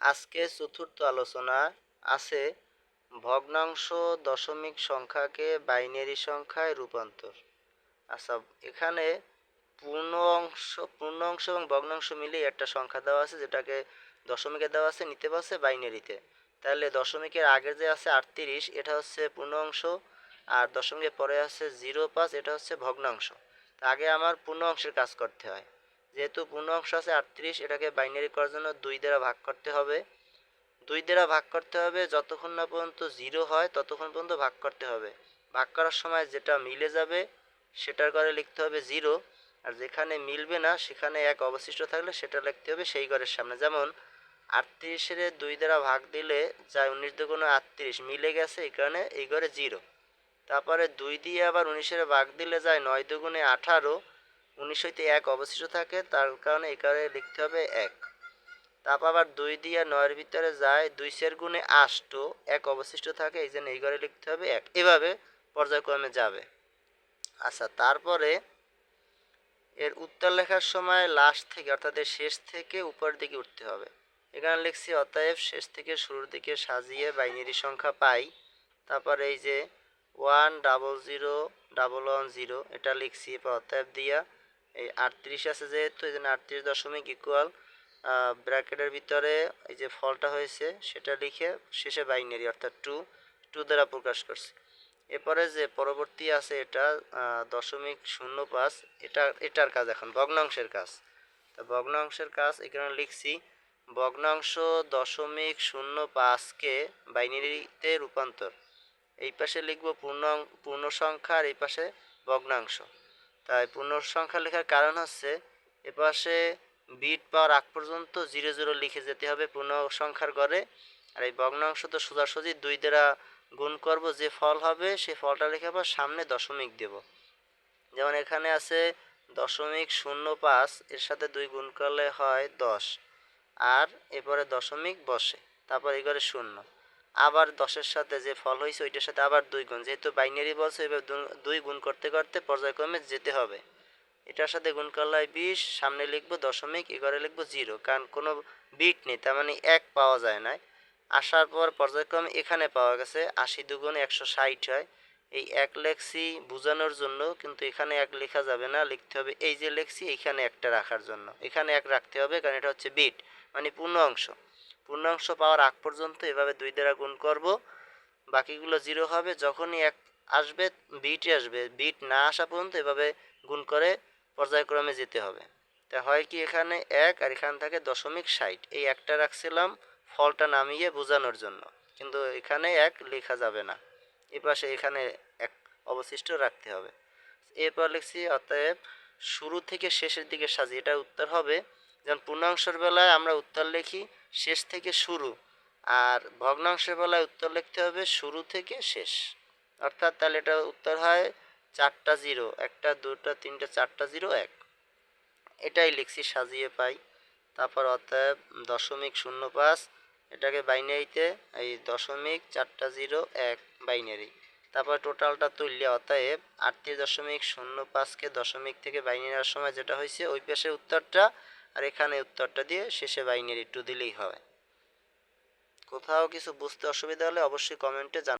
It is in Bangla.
আজকে চতুর্থ আলোচনা আছে ভগ্নাংশ দশমিক সংখ্যাকে বাইনারি সংখ্যায় রূপান্তর। আচ্ছা, এখানে পূর্ণ অংশ এবং ভগ্নাংশ মিলিয়ে একটা সংখ্যা দেওয়া আছে, যেটাকে দশমিকে দেওয়া আছে, নিতে পারছে বাইনারিতে। তাহলে দশমিকের আগে যে আছে 38, এটা হচ্ছে পূর্ণ অংশ, আর দশমিকের পরে আছে 05, এটা হচ্ছে ভগ্নাংশ। আগে আমার পূর্ণ অংশের কাজ করতে হয়। যেহেতু পূর্ণ অংশ আছে 38, এটাকে বাইনারি করার জন্য 2 দ্বারা ভাগ করতে হবে। 2 দ্বারা ভাগ করতে হবে, যতক্ষণ না পর্যন্ত 0 হয় ততক্ষণ পর্যন্ত ভাগ করতে হবে। ভাগ করার সময় যেটা মিলে যাবে সেটার ঘরে লিখতে হবে 0, আর যেখানে মিলবে না সেখানে 1 অবশিষ্ট থাকলে সেটা লিখতে হবে সেই ঘরের সামনে। যেমন 38-এর 2 দ্বারা ভাগ দিলে যায় 19 দুগুণে 38, মিলে গেছে, এই কারণে এই ঘরে 0। তারপরে 2 দিয়ে আবার 19-এর ভাগ দিলে যায় 9 দুগুণে 18, 19 হইতে 1 অবশিষ্ট থাকে, তার কারণে এই কারণে লিখতে হবে 1। তারপর আবার 2 দিয়ে 9-এর ভিতরে যায় 2 4 গুণে 8, 1 অবশিষ্ট থাকে, এই জন্য এই ঘরে লিখতে হবে 1। এভাবে পর্যায়ক্রমে যাবে। আচ্ছা, তারপরে এর উত্তর লেখার সময় লাস্ট থেকে অর্থাৎ শেষ থেকে উপরের দিকে উঠতে হবে। এখানে লিখছি অতএব শেষ থেকে শুরুর দিকে সাজিয়ে বাইনারি সংখ্যা পাই। তারপর এই যে 1001110 এটা লিখছি, অতএব দিয়া এই 38 আছে যেহেতু, এই জন্য 38 দশমিক ইকুয়াল ব্র্যাকেটের ভিতরে এই যে ফলটা হয়েছে সেটা লিখে শেষে বাইনারি অর্থাৎ 2 দ্বারা প্রকাশ করছি। এরপরে যে পরবর্তী আছে এটা 0.05, এটার কাজ এখন ভগ্নাংশের কাজ। তা ভগ্নাংশের কাজ এখানে লিখছি ভগ্নাংশ 0.05কে বাইনারিতে রূপান্তর। এই পাশে লিখব পূর্ণ সংখ্যা, আর এই পাশে ভগ্নাংশ। তাই পূর্ণ সংখ্যা লেখার কারণ হচ্ছে এপাশে বিট পাওয়ার আগ পর্যন্ত 00 লিখে যেতে হবে পূর্ণ সংখ্যার ঘরে, আর এই ভগ্নাংশ তো সোজাসুজি 2 দ্বারা গুণ করব, যে ফল হবে সেই ফলটা লিখে আবার সামনে দশমিক দেব। যেমন এখানে আছে 0.05, এর সাথে 2 গুণ করলে হয় 10, আর এরপরে দশমিক বসে, তারপর এই ঘরে 0, আবার 10-এর সাথে যে ফল হয়েছে ওইটার সাথে আবার 2 গুণ, যেহেতু বাইনারি বলছে এবার 2 গুণ করতে করতে পর্যায়ক্রমে যেতে হবে। এটার সাথে গুণ করলে 20, সামনে লিখবো দশমিক, এ ঘরে লিখবো 0, কারণ কোনো বিট নেই, তার মানে 1 পাওয়া যায় না। আসার পর পর্যায়ক্রমে এখানে পাওয়া গেছে 80 দুগুণে 160 হয়, এই 1 লেখছি বোঝানোর জন্য, কিন্তু এখানে 1 লেখা যাবে না, লিখতে হবে এই যে লেখছি এখানে একটা রাখার জন্য, এখানে 1 রাখতে হবে, কারণ এটা হচ্ছে বিট মানে পূর্ণ অংশ। পূর্ণ অংশ পাওয়ার আগ পর্যন্ত এভাবে 2 দ্বারা গুণ করব, বাকিগুলো 0 হবে। যখনই 1 আসবে বিটই আসবে, বিট না আসা পর্যন্ত এভাবে গুণ করে পর্যায়ক্রমে যেতে হবে। তা হয় কি, এখানে 1 আর এখান থেকে 0.60, এই একটা রাখছিলাম ফলটা নামিয়ে বোঝানোর জন্য, কিন্তু এখানে 1 লেখা যাবে না, এ পাশে এখানে 1 অবশিষ্ট রাখতে হবে। এরপর লিখছি অতএব শুরু থেকে শেষের দিকে সাজি, এটা উত্তর হবে। যেমন পূর্ণাংশের বেলায় আমরা উত্তর লিখি শেষ থেকে শুরু, আর ভগ্নাংশের বেলায় উত্তর লিখতে হবে শুরু থেকে শেষ, অর্থাৎ তাহলে এটা উত্তর হয় 4টা 0, 1টা 2টা 3টা 4টা 0 1, এটাই লিখছি সাজিয়ে পাই। তারপর অতএব 0.05, এটাকে বাইনারিতে এই 0.4টা 0 1 বাইনারি, তারপর টোটালটা তুললে অতএব 38.05কে দশমিক থেকে বাইনারির সময় যেটা হয়েছে ওই পাশে উত্তরটা, আর এখানে উত্তরটা দিয়ে শেষে বাইনারি 2 দিলেই হয়। কোথাও কিছু বুঝতে অসুবিধা হলে অবশ্যই কমেন্টে জানাবেন।